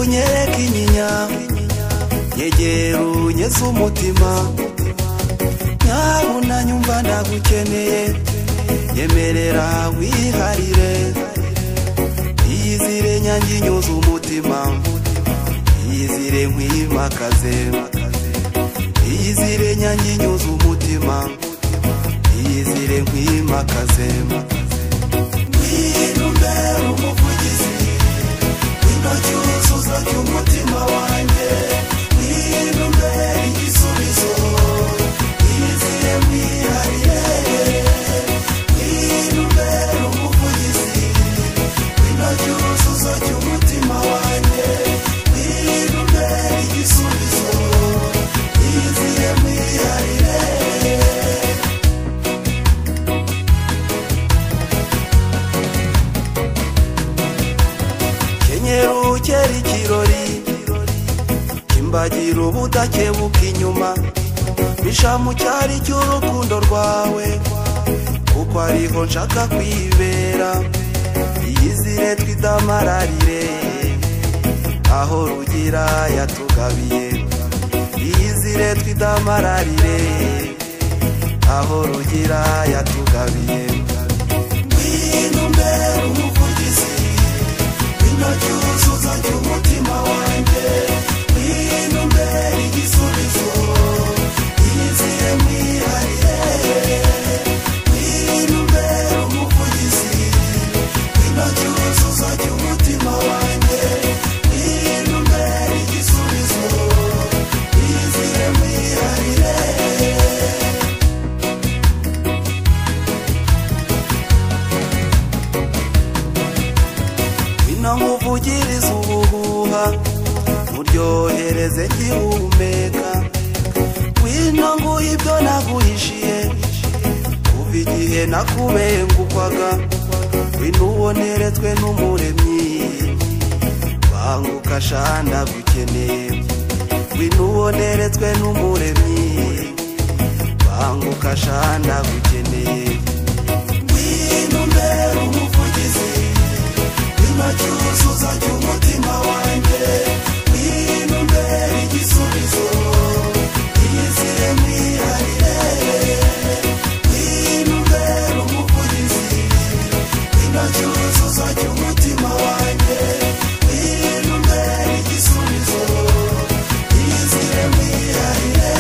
unyereka inyinya nyegera unyeze umutima nyabuna nyumva ndagukeneye nyemerera wiharire iyizire nyange inyuze umutima iyizire nkwimakaze iyizire nyange inyuze umutima iyizire nkwimakaze winumbera umuvugizi w'intoki uzuza cy'umutima wanjye winumbera igisubizo iyizire mwiharire winumbera umuvugizi w'intoki uzuza cy'umutima wanjye winumbera igisubizo iyizire mwiharire ukera ikirori kimbagira ubudakebuka inyuma bisha mu cyari cy'urukundo rwawe kuko ariho nshaka kwibera iyizire twidamararire aho rugira yatugabiye iyizire twidamararire aho rugira yatugabiye winumbera umuvugizi cyuzuza cy'umutima wanjye winumbera igisubizo iyizire mwiharire winumbera umuvugizi cyuzuza cy'umutima wanjye winumbera igisubizo iyizire mwiharire nkuvugiriza ubuhuha muryohereze ngihumeka wino nguha ibyo naguhishiye kuva igihe nakubengukwaga wino uboneretswe n'umuremyi banguka shanda gukeneye wino uboneretswe n'umuremyi banguka shanda gukeneye winumbera umuvugizi cyuzuza cy'umutima wanjye winumbera igisubizo iyizire mwiharire winumbera umuvugizi cyuzuza cy'umutima wanjye winumbera igisubizo iyizire mwiharire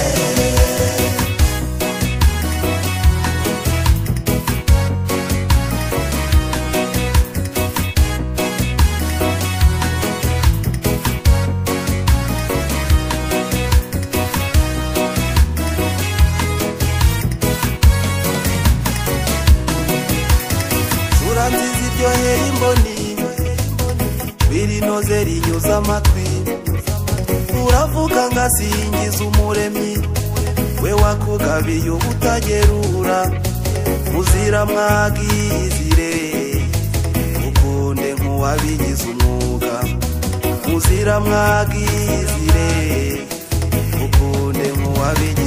nziza iryoheye imboni birinoze rinyuza amatwi uravuga ngasingiza umuremyi we wakugabiye ubutagerura muzira mwagizire ukunde nk'uwabigize umwuga muzira mwagizire ukunde nk'uwabigize